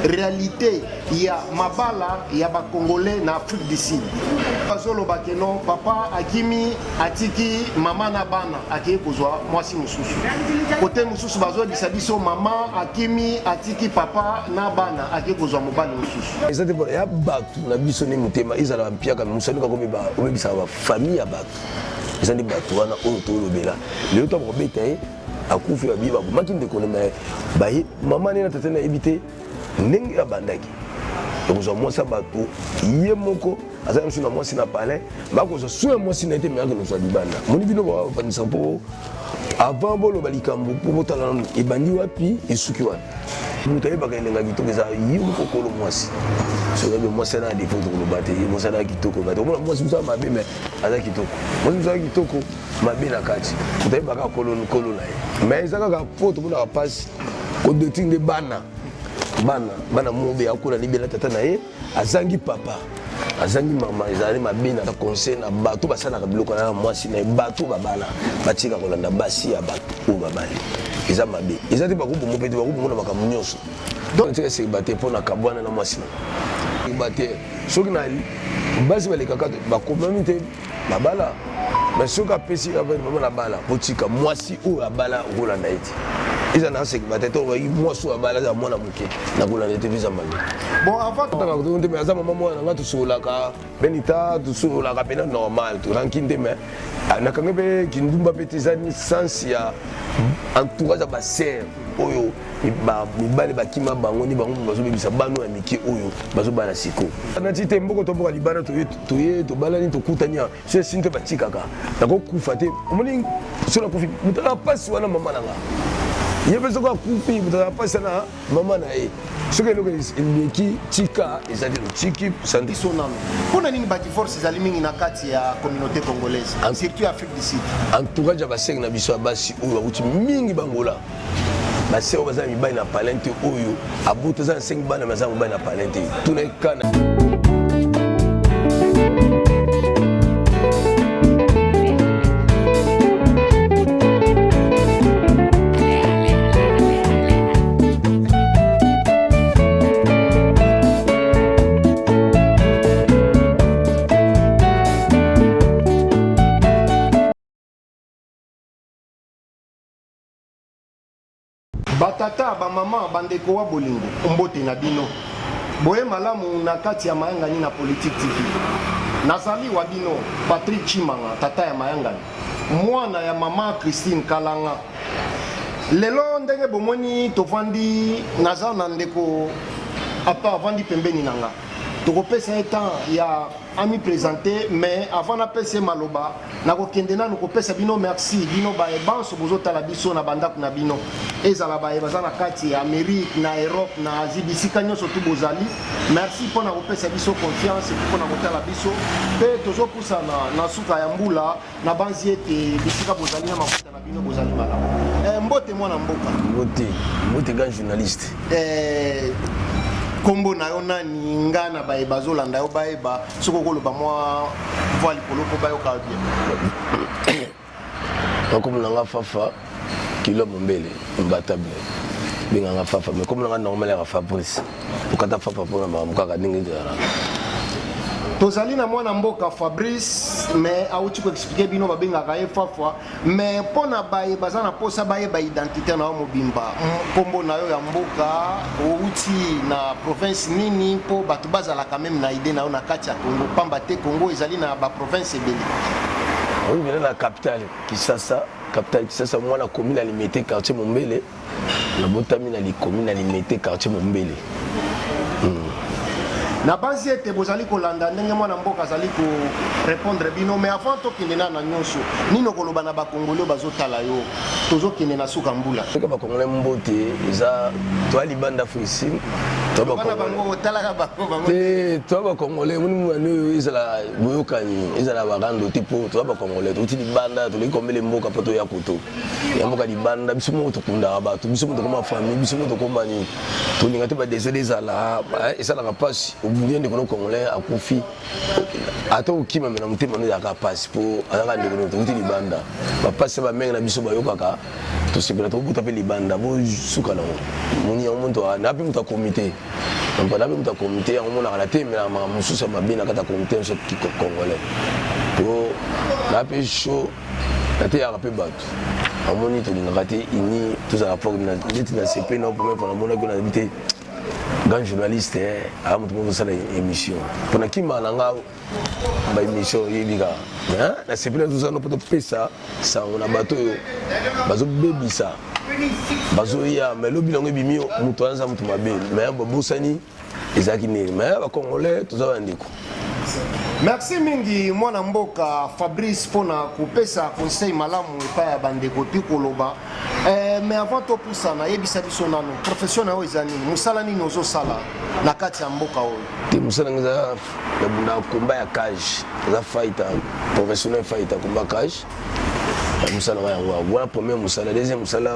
réalité ya mabala ya ba Congolais na Afrique du Sud. Bazolo bakeno papa akimi atiki mama na bana akiye kozwa mwasi mususu. Côté mususu bazo bisabiso mama akimi atiki papa na bana akiye kozwa mobali mususu. Ezate bo ya batu na biso ni mutema izala mpiaka musani ka komiba obebisa ba famille ya batu. Ezali batu wana oyo to lobela. Le to ba beta akufi ba biba ko makinde ko ne ba mama ni na tata na ebité ndenge ya bandaki. Kozwa mwasi batu ye moko azali musu na mwasi na palais bakozwa so ya mwasi na ete meyaka kozwa libanda. Moni bino ba panisa po avant bolo balikambo po botala ebandi wapi esuki wapi. Mutu ayebaka elenga kitoko eza ye mokokolo mwasi. Soki mwasi na défaut to kolobate mwasi na kitoko bate omona mwasi musa mabe me aza kitoko. Mwasi musa kitoko mabe na kati. Mutu ayebaka kolon na ye. Mais ezaka ka poto mona pasi ko detinge bana. Bana mobe akola libela tata na ye azangi papa azangi mama ezali mabina ta conseil na bato basala ka biloko na mwasi na bato babala batika kolanda basi ya bato babali eza mabe ezati bakubu mopeti bakubu mona makambo nyonso donc tika se bate pona kabwana na mwasi bate soki na basi balekaka bakomami te babala mais soki apesi avec mama na bala potika mwasi oyo abala okolanda ete ils en ont c'est que peut-être moi soit balade à mon amour na kolanda ete visa mali bon avant to te mais azama mama na ngatu solaka benita to solaka pena normal to rankinde mais na kangebe kindumba petizani sans ya entourage ba serre oyo ba mibale bakima bango ni bango bazo bebisa bano ya miki oyo bazo bana siko na tite mboko to boka libana to balani to kutanya c'est sinte batikaka na ko kufate omoni sur la kufi mutala pasi wana mama nanga yebe soko kufi mutala pasi na mama na e soki eloko eleki tika ezali tiki santé sonam pona nini ba divorce ezali mingi na kati ya communauté congolaise surtout Afrique du Sud entourage ba seng na biso basi oyo uti mingi bangola basi oyo bazali mibali na palente oyo abuta za 5 bana mazango mibali na palente tunekana batata ba mama bandeko wa bolingo mbote na bino boye malamu na kati ya mayangani na politique TV nazali wa bino Patrick Chimanga tata ya mayangani mwana ya mama Christine Kalanga lelo ndenge bomoni tovandi naza na ndeko apa avandi pembeni nanga tokopesa etan ya ami présenté mais avant na pese maloba na kokende nanu kopesa bino merci bino ba ebanso bozotala biso na bandako na bino ezala ba ebaza na kati ya Amérique na Europe na Asie bisika nyonso tu bozali merci pona kopesa biso confiance pona kotala biso pe tozopusa na suka ya mbula na banzi ete bisika bozali na mafuta na bino bozali malamu mbote mwana mboka mbote grand journaliste kombo na yo nani ngana ba bazolanda yo baeba soko koloba mwa voile poloko ba yo ka bien comme nanga fafa kilo mombele mbatable binganga fafa mais comme nanga normal ya Fabrice ukata fafa pona mukaka ningi jara tozali na mwana mboka Fabrice mais auti ko expliquer bino babengaka ye fafa mais pona baye bazana posa baye ba identité na mobimba kombo na yo ya mboka outi na province nini po batu bazala quand même na idée na yo na kati ya Congo pamba te Congo ezali na ba province ebele oui mais la capitale Kinshasa mwana commune alimité quartier Mombele na botami na li commune alimité quartier Mombele na base ete bozali kolanda ndenge mwana mboka azali ko répondre bino mais avant to kinena na nyonso nino koloba na ba congolais bazotala yo tozo kinena suka mbula ka ba congolais mbote eza to ali banda fuisi to ba congolais tala ka ba to ba congolais munu ezala boyokani ezala barando tipo to ba congolais to tili banda to li kombele mboka poto ya koto ya mboka di banda biso mo to kunda ba to biso mo to koma famille biso mo to koma ni to ninga te ba désolé ezala ezala ka passe bien de congolais a confi ato kima mena mutema no ya ka passe pour alaka ndeko no to tili banda ba passe ba menga na biso ba yokaka to sepela to buta pe libanda bo suka na moni omuntu na pe muta comité on pas na pe muta comité on mona la te mais la mususa mabina kata comité so ki congolais to na pe show na te ya pe batu amoni to ngaka te ini tout ça rapport na dit na CP na pour me mona ko na bité grand journaliste a mutu mo sala émission pour na kima na nga ba émission yebika na CP na tout ça no poto pesa ça on a bateau bazo bebisa bazo ya mais lobi longo bimi mutu anza mutu mabe mais bosani ezaki ne mais ba congolais tout ça ndiko. Merci mingi mwana mboka Fabrice pona kupesa conseil malamu pa ya bandeko pikoloba mais avant to pusana yebisa biso nano professionnel ozani musala nini ozo sala na kati ya mboka oyo ti musala ngaza na bunda komba ya cage za fighter professionnel fighter komba cage musala wa yango wa premier musala deuxième musala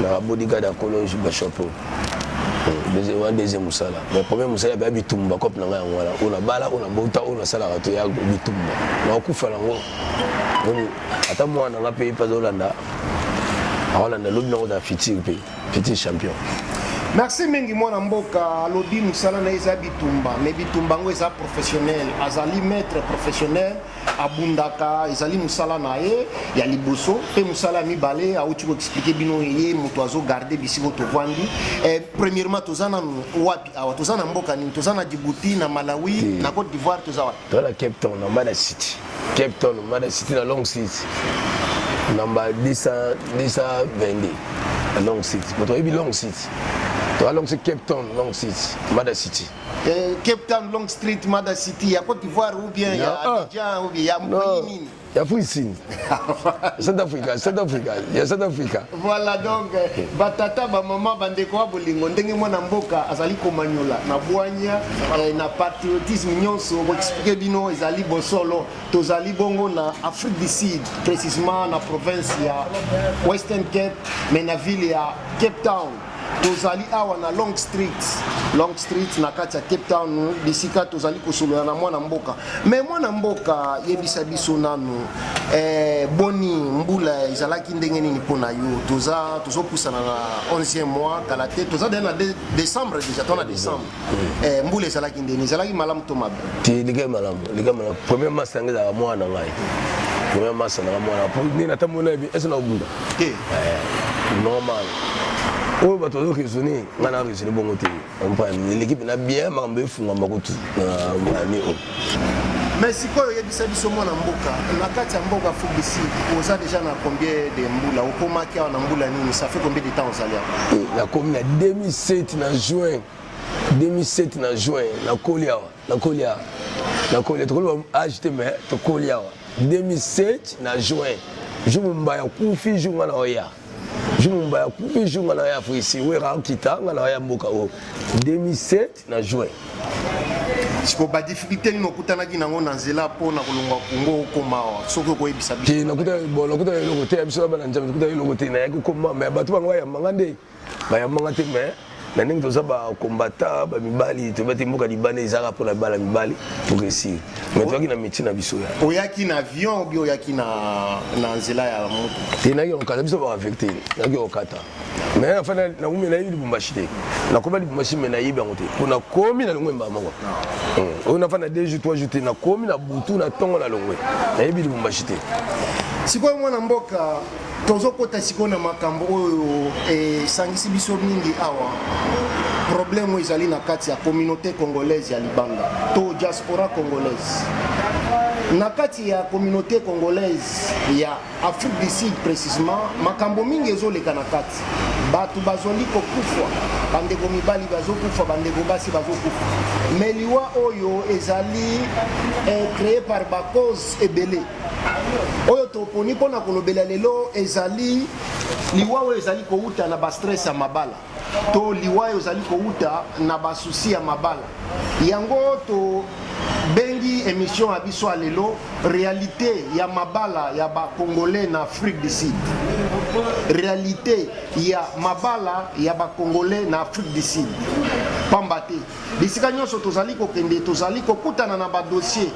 na bodyguard ya college ba chapeau deuxième musala mais premier musala ba bitumba cop na yango wala ona bala ona bota ona sala rato ya bitumba na kufa nango ngoni ata mwana nga pe pa zolanda awalanda lobi nango da petit champion. Merci mingi mwana mboka lobi musala na eza bitumba mais bitumba ngo eza professionnel azali maître professionnel abundaka ezali musala na ye ya liboso pe musala mibale auti ko expliquer bino ye muto azo garder bisibo to vandi premièrement tozana wapi awa tozana mboka ni tozana Djibouti na Malawi na Côte d'Ivoire tozawa dans la Cape Town na Mada City na Long City namba 222 Long City but we be Long City to Long City Cape Town Long City Mada City Cape Town Long Street Mada City ya Côte d'Ivoire ou bien ya Abidjan ou bien ya Mpoini ya Fouissine South Africa voilà donc batata ba maman bandeko wa bolingo ndenge mwana mboka azali komanyola na bwanya na patriotisme nyonso ko expliquer bino ezali bosolo tozali bongo na Afrique du Sud précisément na province ya Western Cape mais na ville ya Cape Town tozali awa na Long Street na kati ya Cape Town bisika tozali kosolola na mwana mboka mais mwana mboka yebisa biso nanu boni mbula ezalaki ndenge nini pona yo tozopusana na 11e mois kala te toza na décembre déjà tona décembre mbula ezalaki ndenge ezalaki malamu to mabe ti liga malamu premier match ngeza mwana ngai premier match na mwana pour ni na tamona bi esa na bunda normal oh bato zo raisonner ngana raisonner bongo te on pas l'équipe na bien mambe funga makutu na ni o mais sikoyo yebisa biso mwana mboka na kati ya mboka Afrique du Sud oza déjà na combien de mbula okomaki na mbula nini ça fait combien de temps ozalia la commune na 2007 na juin na Kolia to acheter mais to Kolia 2007 na juin jumba ya kufi junga na oya jumba ya kufi junga na ya Afrique we rakita na ya mboka o 2007 na juin siko ba difficulté ni nokutana ki nango na nzela po na kolongwa Kongo komawa soko ko yebisa biso ti nakuta lokote ya biso ba na njama nakuta lokote na yaki koma mais batu bangwa ya mangande ba ya mangate mais na ningi toza ba kombata ba mibali to bati mboka libane ezaka pour la bala mibali pour réussir mais toki na métier na biso ya oyaki na avion ou bien oyaki na nzela ya moto ti na yo kala biso ba affecté na yo kata mais enfin na umi na yibi bumbashite na koba li bumbashi mais na yibi ngote kuna komi na longwe mbama kwa on a fait na 2 jours 3 jours na komi na butu na tongo na longwe na yibi bumbashite sikoyo mwana mboka tozokota sikoyo na makambo oyo esangisi biso mingi awa problème ezali na kati ya communauté congolaise ya Libanda to diaspora congolaise na kati ya communauté congolaise ya Afrique du Sud précisément makambo mingi ezoleka na kati batu bazoli kokufa bandeko mibali bazokufa bandeko basi bazokufa mais liwa oyo ezali créé par ba cause ebele oyo toponi mpona kolobela lelo ezali liwa oyo ezali kouta na ba stress ya mabala to liwa oyo ezali kouta na ba souci ya mabala yango to bengi émission ya biso ya lelo réalité ya mabala ya ba congolais na Afrique du Sud réalité ya mabala ya ba congolais na Afrique du Sud pamba te bisika nyonso tozali kokende tozali kokutana na badossier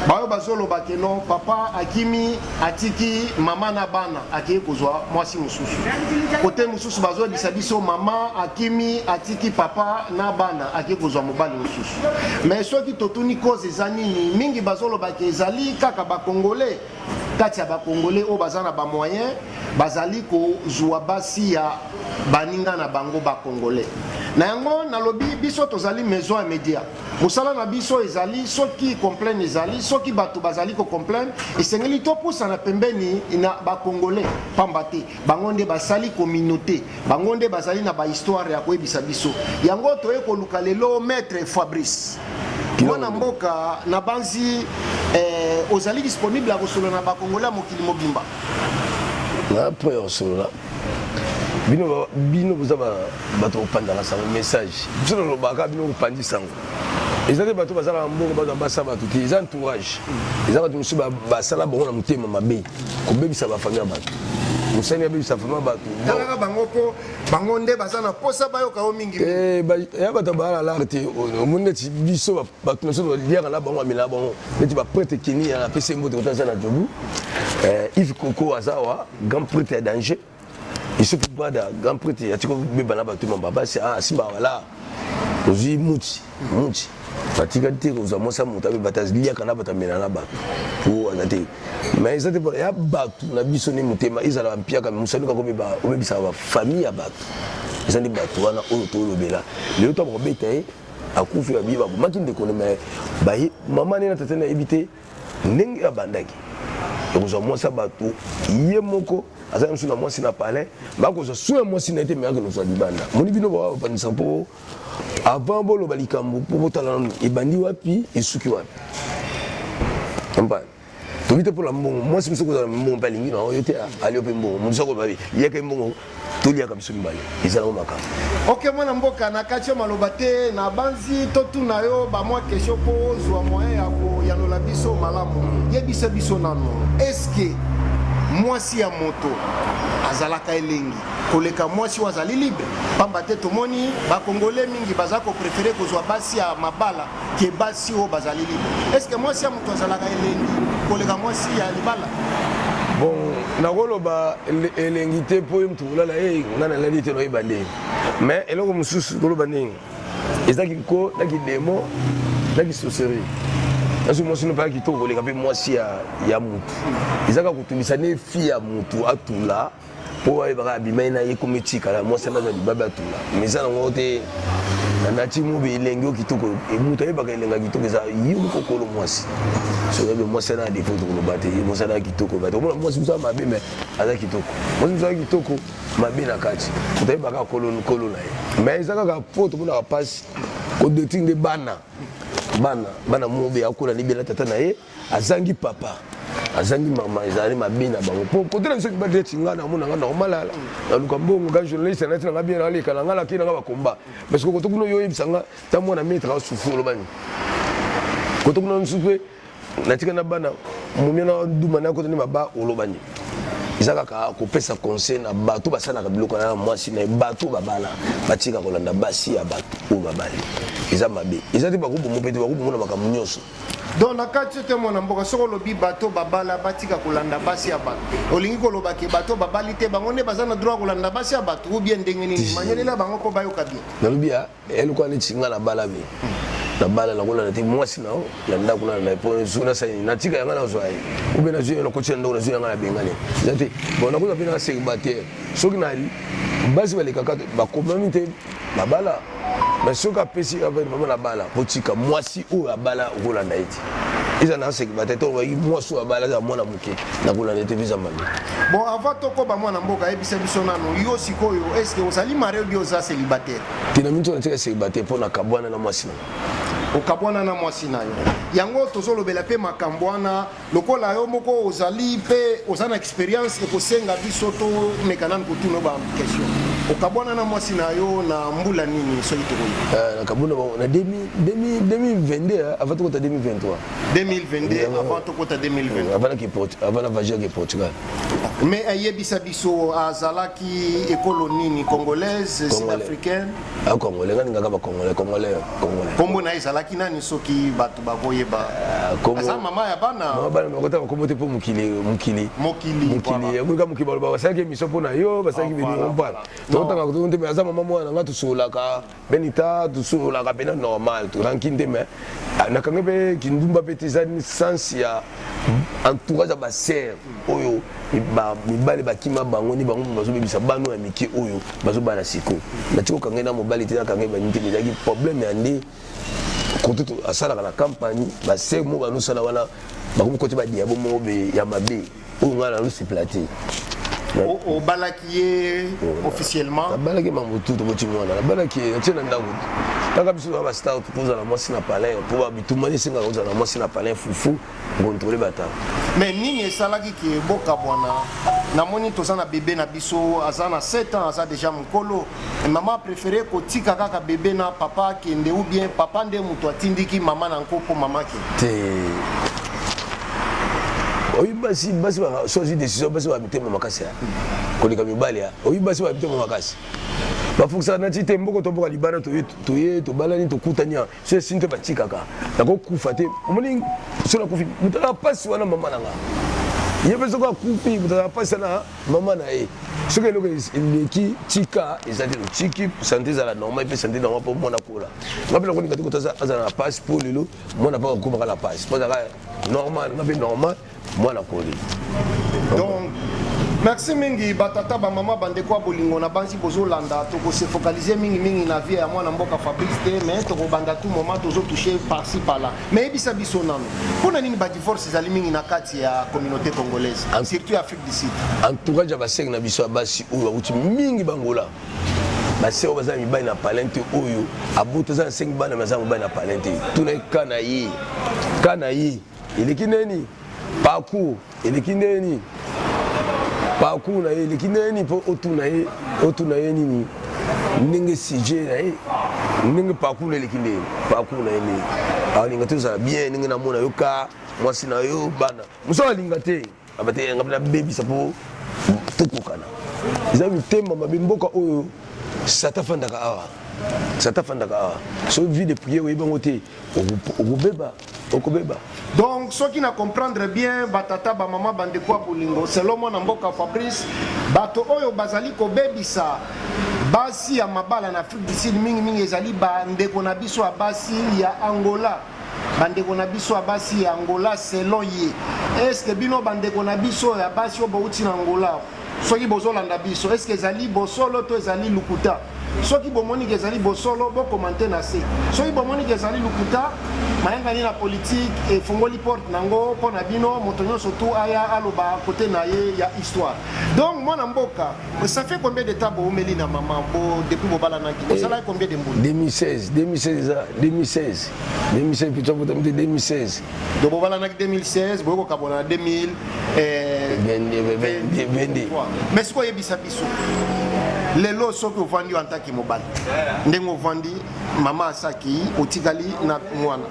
bayo bazoloba ke non papa akimi atiki mama na bana akei kozwa mwasi mosusu kote mosusu bazolobisa biso mama akimi atiki papa na bana akei kozwa mobali mosusu mais soki totuni cause eza nini mingi bazoloba ke ezali kaka bakongole kati ya bakongole oyo baza na bamoyen bazali kozwa basi ya baninga na bango bakongole na yango nalobi biso tozali maison ya média mosala na biso ezali soki complain ezali soki bato bazali ko complain esengeli topusa na pembeni na bakongole pamba te bango nde basali communauté bango nde bazali na bahistoire ya koyebisa biso yango toye koluka lelo maître Fabrice mwana mboka na banzi ozali disponible à kosolo na bakongole mokili mobimba na point osolola bino boza bato kopandaka sango message biso nalobaka bino kopandi sango eza te bato bazala mbongo bato basala bato te eza entourage eza bato mosusu basala bango na motema mabe kobebisa bafamille ya bato mosani abebisa famille ya bato talaka bango mpo bango nde baza na posa bayoka o mingi ya bato bazala lare te omoni neti biso bato mosusu baliaka na bango amela bango neti baprêtre keni ya apesi mbote kotaza na jobu Yves Koko azawa grand prêtre ya danger il se peut de grand prêtre ya tiko beba na bato mamba c'est simba wala ozi muti fatika te ko mosa muta be batazlia kana batamena na bato po anate mais ça te ya bato na biso ni mutema izala mpia ka musani ka komeba obebisa ba famille ya bato ezali bato wana oyo to lobela le to ba beta akufi ya biba makinde ko me bayi mama ni na tata na éviter ndenge ya bandaki ekozwa mwasi bato ye moko azali mosu na mwasi na palais bakozwa so ya mwasi na ete meyaka nozwa libanda moni bino bapanisa mpo avant boloba likambo mpo botala nano ebandi wapi esuki wapi mpani tobi te mpola mbongo mwasi biso kozala mbongo mpe alingi na oyo te alio mpe mbongo moto soko babi yaka mbongo toliaka biso mibale ezalako makambo ok mwana mboka na kati yo maloba te na banzi totuna yo bamwa question mpo ozwa moyen ya koyanola biso malamu yebisa biso nano eske mwasi ya moto azalaka elengi koleka mwasi oyo azali libre pamba te tomoni bakongole mingi baza koprefere kozwa basi ya mabala ke basi oyo bazali libre eske mwasi ya moto azalaka elengi koleka mwasi ya libala bon nakoloba elengi te mpo ye moto kolala nga nalali te noyeba ndenge mais eloko mosusu koloba ndenge ezalaki ko naki demo naki sorcerie naso mwasi no paki kitoko koleka mpe mwasi ya mutu ezaka kotumisa ne fi ya mutu atula po ayebaka abimai na ye kometikala mwasi anaza libabe atula mais eza nango te nati mobe elengi o kitoko mutu ayebaka elenga kitoko eza ye mokokolo mwasi soki mwasi ana defo tokoloba te mwasi ana kitoko bate omona mwasi mosu mabe me aza kitoko mwasi mosu aza kitoko mabe na kati moto ayebaka kolo na ye mais eza kaka po tomonaka mpasi kodetri nde bana mobe akola libela tata na ye azangi papa azangi mama ezali mabe na bango po kotela biso kibade eti nga namona nga nakomalala naluka mbongo ga journaliste nati nanga bien naleka nanga laki nanga bakomba parce que koto kuna yo oyebisa nga ta mwana maître asufu olobani koto kuna nsusu mpe natika na bana momia na duma na koto ni maba olobani eza kaka kopesa conseil na bato basalaka biloko na mwasi na bato babala batika kolanda basi ya bato oyo babali eza mabe eza te bakubomo mpe te bakubomo na makambo nyonso donc na kati te mwana mboka soko olobi bato babala batika kolanda basi ya bato olingi koloba ke bato babali te bango nde baza na droit kolanda basi ya bato ou bien ndenge nini manyelela bango mpo bayoka bien nalobi eloko neti nga na bala be na bala nakolanda te mwasi nao na ndako na epo suna sani natika yanga nazwa ye ube nazwi na koti ya ndako nazwi yanga na bengane eza te bon nakoza mpe na célibataire soki nali basi balekaka bakomami te babala mais soki apesi mama na bala potika mwasi oyo abala okolanda ye te eza na célibataire to mwasi oyo abala aza mwana moke nakolanda ye te visa mabe bon avant tokoba mwana mboka ayebisa biso nano yo sikoyo eske ozali mari obi oza célibataire tina mingi to natika célibataire mpo na kabwana na mwasi na okabwana na mwasi na yo yango tozolobela mpe makambo wana lokola yo moko ozali mpe oza na expérience ekosenga biso tomeka nani kotuna ba question okabwana na mwasi na yo na mbula nini soki tokoyi nakabona na 2022 avant tokota 2023 avant tokota 2020 avant na vagir ke Portugal. mais ayebisa biso azalaki ekolo nini congolaise sud-africaine congolais ngani ngaka ba congolais kombo na ezalaki nani soki bato bakoyeba aza mama ya bana bana bakota bakombo te po mokili yakuka mokili baloba basalaki émission mpo na yo basalaki bini ompana tokotanga kotote me aza mama mwana nga tosololaka benita tosololaka pena normal toranki nte me nakangi mpe kindumba mpe te eza sens ya entourage ya basere oyo mibali bakima bango ni bango bazobebisa bano ya mike oyo bazobana siko nati kokangai na mobali te nakangai banite ezalaki problème ya nde kote asalaka na campagne basere mo banosala wana bakomi kote badiabo moko ya mabe oyo ngai nanosepela te obalaki ye officiellement nabalaki mamutu tokoti mwana nabalaki natie na ndako kaka biso na bastar tozala mwasi na palin po bitumani esengaka kozala na mwasi na palin fufu ngontrole bataka mais nini esalaki ke bokabwana namoni toza na bebe na biso aza na 7 ans aza déjà mokolo mama préféré kotika kaka bebe na papa akende ou bien papa nde moto atindiki mama na nkoko mamaki te oyi basi basozi décision basi babitema makasi ya koleka mibali ya oyi basi babitema makasi bafokisaka nati te mboko tomboka libana toye tobalani tokutani so esini te batikaka nakokufa te omoni so nakufi moto azala mpasi wana mama na nga ye mpe soko akufi moto azala mpasi na mama na ye soki eloko eleki tika eza te tiki sante ezala normal mpe sante normal mpo mwana kola nga mpe nakoninga te koto azala na pasi mpo lelo mwana mpe akomaka na pasi mpo azalaka normal nga mpe normal mwana koli donc merci mingi batata bamama bandeko ya bolingo na banzi bozolanda tokose focaliser mingi na vie ya mwana mboka Fabrice te mais tokobanda tout moment tozotouche par-ci par-là mais yebisa biso nano mpona nini badivorce ezali mingi na kati ya communauté congolaise surtout Afrique du Sud entourage ya basere na biso ya basi oyo bauti mingi bangola basere oyo baza mibali na palin te oyo abota aza na 5 bana baza mobali na palin te tuna kana ye eleki neni parcours eleki neni parcours na ye eleki neni mpo otuna ye nini ndenge sujet na ye ndenge parcours na eleki ndeni parcours na ye ndeni alinga te ozala bien ndenge namona yo ka mwasi na yo bana moso alinga te abate nga nabebisa mpo tokokana eza mitema mabe mboka oyo sata fandaka awa so vie de prière oyebango te okobeba donc soki na comprendre bien batata bamama bandeko ya bolingo selon mwana mboka Fabrice bato oyo bazali kobebisa basi ya mabala na Afrique du Sud mingi ezali bandeko na biso ya basi ya Angola bandeko na biso ya basi ya Angola selon ye est-ce que bino bandeko na biso ya basi oyo bauti na Angola soki bozolanda biso est-ce que ezali bosolo to ezali lukuta soki bomoni ke ezali bosolo bokomante na se soki bomoni ke ezali lukuta mayangani na politique efongoli porte nango mpo na bino moto nyonso tu aya aloba kote na ye ya histoire donc mwana mboka ça fait combien de temps boomeli na mama depuis bobalanaki bosalaki combien de mbula 2016 donc bobalanaki 2016 boyokokabona na 2022 mais sikoyo oyebisa biso lelo soki ovandi en tant que mobali ndenge ovandi mama asaki otikali na mwana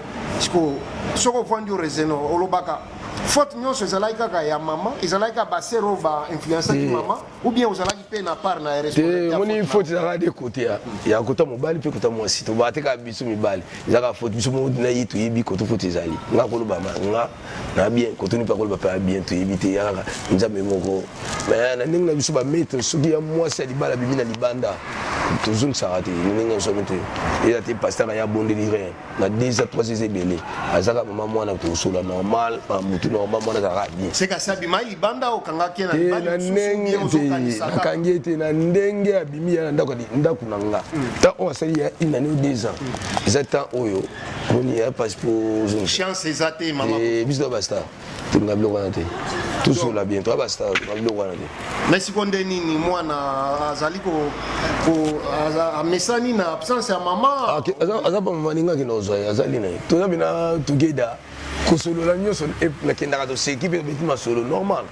soki ovandi orezeno olobaka faute nyonso ezalaki kaka ya mama ezalaki kaka basero bainfluençaki mama ou bien ozalaki mpe na part na responsabilité faute ezalaka de côté ya kota mobali mpe kota mwasi tobaka te kaka biso mibali ezalaka faute biso moko na ye toyebi koto faute ezali nga koloba nga na bien kotoni mpe akoloba mpe ya bien toyebi te ya kaka nzambe moko na ndenge na biso bamaître soki ya mwasi ya libala bibi na libanda tozongisaka te ndenge nsomi te eza te pasteur aya bondeli rien na 2 à 3 eza ebele azaka mama mwana tosola normal mutu normal mwana azalaka bien c'est kasi abima libanda okangaki na nakangi ete na ndenge abimi ya na ndako na nga temps oyo asali ya 1 année ou 2 ans eza temps oyo moni ya passe pour chance eza te mama biso bastar tolinga biloko wana te tosola bien toya bastar tolinga biloko wana te mais siko nde nini mwana azali amesani na absence ya mama aza pa mama ningaki na ozwa ye azali na ye toza bina together kosolola nyonso nakendaka toseki mpe beti masolo normal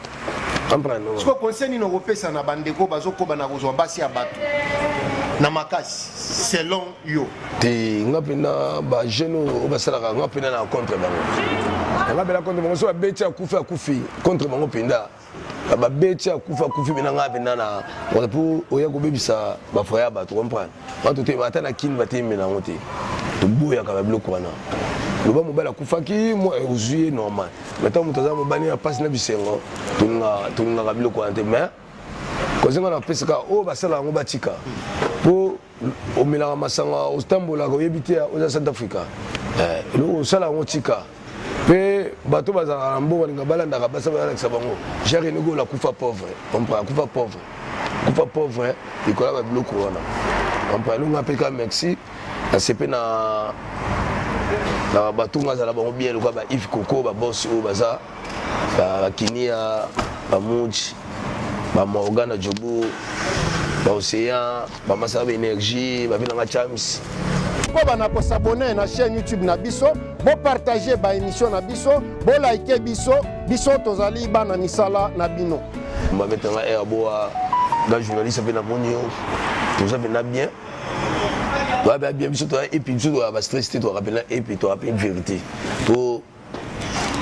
siko conseil nini okopesa na bandeko bazokoba na kozwa basi ya bato na makasi selon yo te nga pena ba jeune o basalaka nga pena na contre bango nga pena contre bango so babeti akufi contre bango penda babeti akufi pena nga pena na pour oya kobebisa bafraya bato comprendre bato te bata na kini bateme nango te toboyaka babiloko wana loba mobali akufaki moi ozwi normal maintenant moto aza mobali na pasi na bisengo tolingaka biloko wana te mais kozenga na pesaka oyo basala yango batika mpo omelaka masanga otambolaka oyebi te oza South Africa eloko osala yango tika mpe bato bazalaka na mboka balinga balandaka basa bayalakisa bango jare enekola kufa pauvre kufa pauvre likola babiloko wana empre elongo apeka merci asepe na batunga azala bango bien lokola ba Yves Coco babosi oyo baza bakinia bamuji bamorgana jobo baocéan bamasala baénergie babinanga chamis po bana kosabone na chaîne YouTube na biso bopartage baémission na biso bolike biso tozali bana misala na bino bametanga air boa ga journaliste mpe na moni yo toza mpena bien toza bien biso toza epi biso toya bastress te toyaka mpena epi toyaka mpe vérité to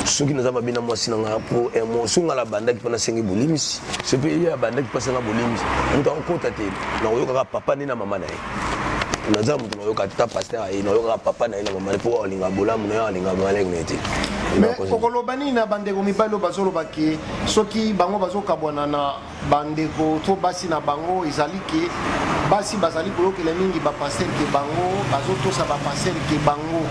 soki naza mabe na mwasi nanga po soki nga na bandaki mpo nasengi bolimisi so mpe ye abandaki mpasanga bolimisi moto akokota te nakoyokaka papa nde na mama na ye naza moto nayoka tata paster aye nayoka papa na ye na mama po alinga bolamu na ye alinga malenge na ye te okoloba nini na bandeko mibali oyo bazolobaki soki bango bazokabwana na bandeko to basi na bango ezali ke basi bazali kolokela mingi bapaster ke bango bazotosa bapaster ke bango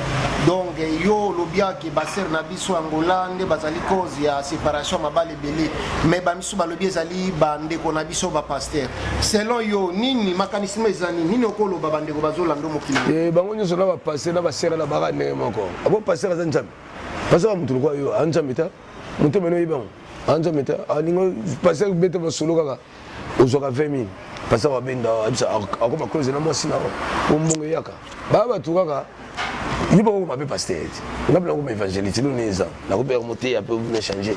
donc yo olobiaki baser na biso angola nde bazali cause ya séparation mabale ebele mais bamisu balobi ezali bandeko na biso bapaster selon yo nini makanisme ezali nini okoloba bandeko bazolanda mokili bango nyonso na bapaster na basere na baka ndenge moko abo paster aza nzambe paster mutu lokwa yo anzambe ta mutu meno yibango anzambe ta aningo paster bete basolo kaka ozwaka 20 000 paster wabenda abisa akoma close na mwasi nako ombongo yaka baba batu kaka il faut que je pasteur. On a besoin d'évangéliser nous les gens. La coupe est remontée un peu vous changer.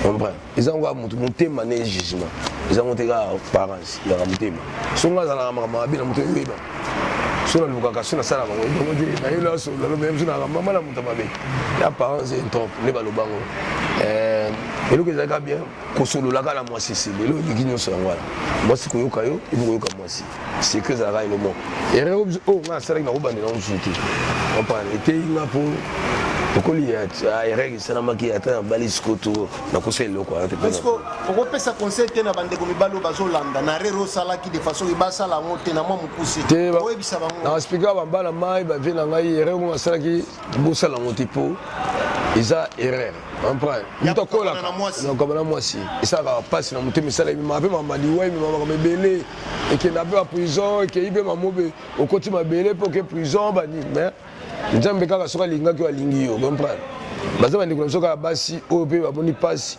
Comprends? Ils ont monté mané jugement. Ils ont monté parents, ils ont monté. Sont là dans la maman bien monté oui ba. Sont là le cas sur la salle maman. Ils ont dit na yo là sur le même sur la maman la monté mabe. Ya parents c'est trop ne ba lo bango. Et le que ça bien ko solo la kala moi c'est le liginyo so ngwala. Moi c'est ko yoka yo, il faut yoka moi si. C'est que ça va le mot. Et oh na sala na ubande na nzuti. On parle était là pour que les règles ça n'a pas qui atteint balise koto na conseil le quoi parce que on peut ça conseil na bande ko mibalo bazolanda na rero sala qui de façon ibasa la monte na moi mukuse o ebisa bango na expliquer bambala mai ba vina ngai rero mo sala ki bosa la monte po isa erreur on prend muto kola na komana mwasi isa ka passe na monte misala mi ma pe mama liwa mi mama mebele et que na ba prison et que ibe mamobe au côté mabele pour que prison ba ni mais nzambe kaka soka lingaki walingi yo comprendre baza bandeko soka basi oyo mpe bamoni pasi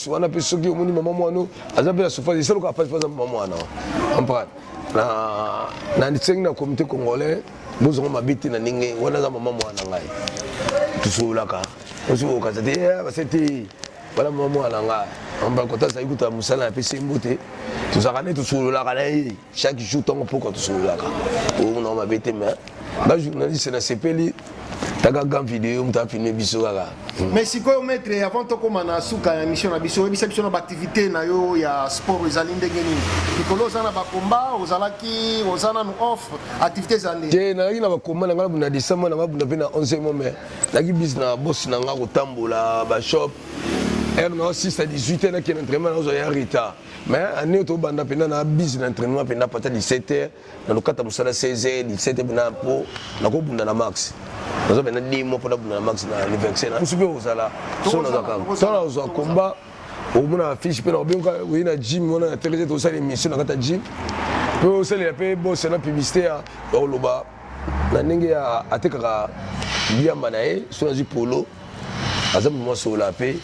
wana mpe soki omoni mama mwana aza mpe na souffrance esalaka pasi mpoza mama mwana comprendre na nsengi na comité congolais bozongo mabe te na ndenge wana aza mama mwana ngai tosololaka osokokaza te base te wana mama mwana ngai amba kota azali kuta mosala na pesi mbote tozalaka nde tosololaka na ye chaque jour ntango mpoka tosololaka omonao mabe te mais ba journaliste na sepeli taka gam vidéo mta filmer biso kaka mais sikoyo maître avant to koma na suka ya mission na biso ebisa biso na activité na yo ya sport ezali ndenge nini likolo ozana bakomba ozalaki ozana no off activité zande te na na bakomba na ngala buna décembre na ngabuna pe na 11e mais naki bis na boss na ngako tambola ba shop R 6 à 18 na qui entraînement na ya retard mais année to banda pena na bis na entraînement pena pata 17h na lokata musala 16h 17h pena po na ko bunda na max nazo pena dimo po na bunda na max na anniversaire na nsupe ozala so na zaka tona ozo komba o mona fiche pena obenga oui na gym on a télé to sala émission na kata gym pe o sala pe boss na publicité ya oloba na ndenge ya atekaka biamba na e so na polo azam mo so la pe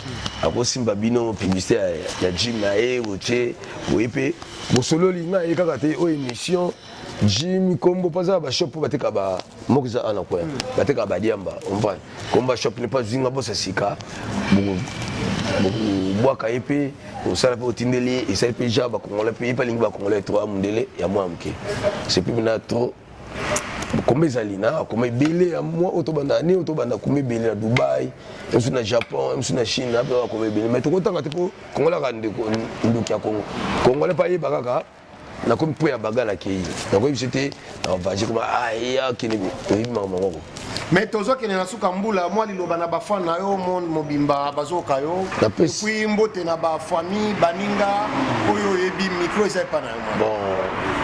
akosimba bino publicité ya gym na e oche oepe bosolo linga e kaka te o émission gym kombo paza ba shop bateka ba mokiza ana kwa bateka ba diamba on va komba shop ne pas zinga bossa sika bu bwaka epe osala mpe otindeli esali mpe ja bakongolais mpe ye mpe alingi bakongolais to amundele ya mwa moke c'est plus maintenant trop komba ezali na komba ebele ya mwa oyo tobanda ani oyo tobanda komba ebele na Dubai mosusu na Japon mosusu na Chine ape komba ebele mais tokotanga te mpo kongolais kaka ndoki ya Congo kongolais mpe ayeba kaka nakomi mpo ya bagala akei nakoyebi biso te navage koma aya kende oyebi makambo moko mais tozokende na suka mbula mwa liloba na bafani na yo monde mobimba bazoka yo puis mbote na bafamille baninga oyo oyebi micro eza epa na yo bon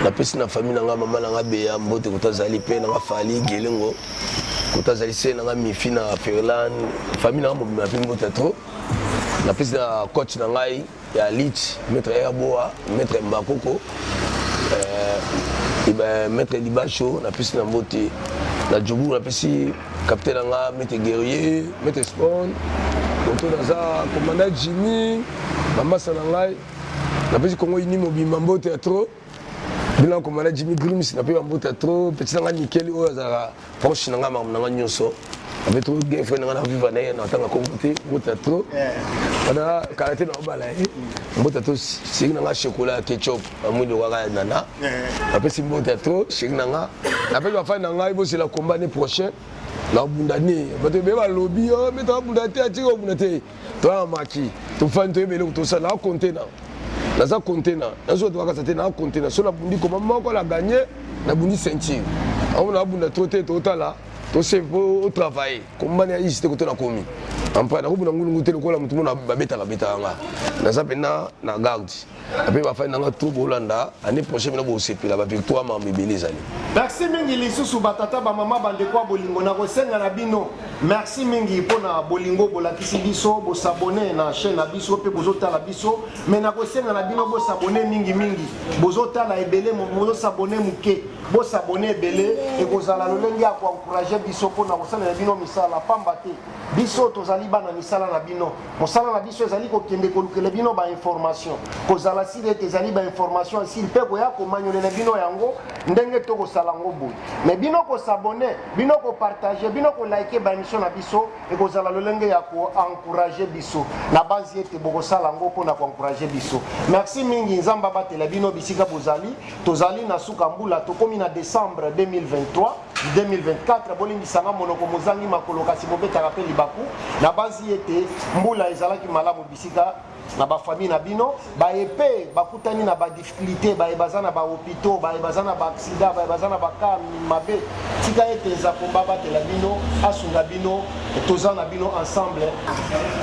napesi na famille nanga mama nanga beya mbote kota azali mpe nanga fali gelengo kota azali se nanga mifi na Ferland famille nanga mobimba mpe mbote trop napesi na coach na ngai ya lich maître Erboa maître Mbakoko maître Libacho napesi na mbote na Djobu napesi capitaine nanga maître Guerrier maître Spawn moto naza commandant Jimmy mama sana ngai napesi Congo Uni mobimba mbote trop bila commandant Jimmy Grims napesi mbote trop petit nanga Nikeli oyo azala proche nanga nanga nyonso avec trop bien frère nanga na vivre na na tanga communauté mbote trop ana karaté na obala mbote trop sing nanga chocolat ketchup amwili waka nana napesi mbote trop sing nanga napesi bafani nanga ibosi la combat l'année prochaine na bundani bato be ba lobby oh mais to bundate atiko bundate to amaki to fani to ebele to sala container naza container nazo to kaka satena container so la bundi comme moko la gagner na bundi ceinture on a bunda trop te totala to se au travail comme mania ici te ko na komi ampa na kubuna ngulungu te lokola mutu mona babeta nga naza pena na garde après va faire nanga tout bolanda année prochaine na bo sepela ba victoire ma mibele zali merci mingi lisusu batata ba mama bande kwa bolingo na kosenga na bino merci mingi pona bolingo bolakisi biso bo s'abonner na chaîne na biso pe bozota la biso mais na kosenga na bino bo s'abonner mingi bozota la ebele mo s'abonner muke bo s'abonner ebele et kozala lolenge ya ko encourager biso pona kosala na bino misala pamba te biso tozali bana misala na bino mosala na biso ezali kokende kolukela bino ba information kozala sile ezali ba information sile pe ko ya ko manyolela bino yango ndenge to kosala ngo boy mais bino ko s'abonner bino ko partager bino ko liker ba émission na biso et kozala lolenge ya ko encourager biso na base ete boko sala ngo pona ko encourager biso merci mingi nzamba batela bino bisika bozali tozali na suka mbula tokomi na décembre 2023 2024 bolimbisanga monoko mozangi makolo kasi bobetaka pe libaku na base ete mbula ezalaki malamu bisika na ba famille na bino ba epé bakutani na ba difficulté ba ebazana ba hôpitaux ba ebazana ba accident ba ebazana ba ka mabe tika ete za komba batela bino asunga bino tozana bino ensemble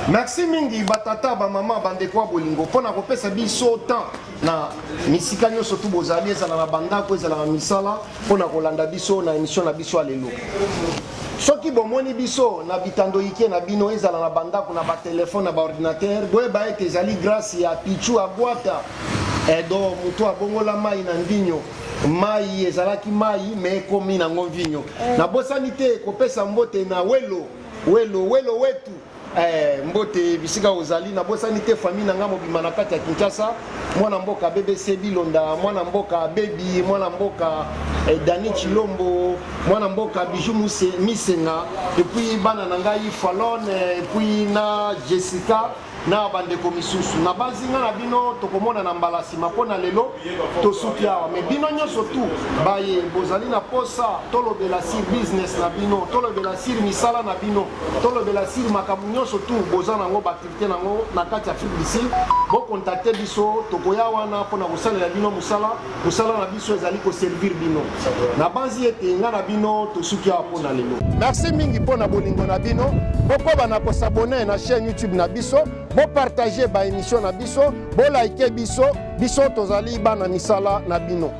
merci mingi batata ba mama bande kwa bolingo pona kopesa biso temps na misika nyonso tu bozali ezala na bandako ezala na misala pona kolanda biso na émission na biso alelo soki bomoni biso na bitando ike na bino ezala na bandako na ba téléphone na ba ordinateur boyeba ete ezali grâce ya pichu abwata edo mutu abongola mai na ndinyo mai ezalaki mai me ekomi nango mvinyo na bosani te kopesa mbote na welo wetu mbote bisika ozali na bosani te famille nanga mobima na kati ya Kinshasa mwana mboka BBC Bilonda mwana mboka Baby mwana mboka Dani Chilombo mwana mboka Bijou Misenga et puis bana nanga Falon et puis na Jessica na bandeko misusu na bazinga na bino tokomona na mbalasi mapona lelo tosuki awa me bino nyonso tu baye bozali na posa tolobela sir business na bino tolobela sir misala na bino tolobela sir makambo nyonso tu boza nango baaktivité nango na kati ya Afrique du Sud bokontakte biso tokoya wana mpona kosalela bino mosala na biso ezali koservir bino na banzi ete nga na bino tosuki awa mpona lelo merci mingi mpona bolingo na bino bokoba na kosabone na chaîne YouTube na biso bo partager ba émission na biso bo like biso tozali bana misala na bino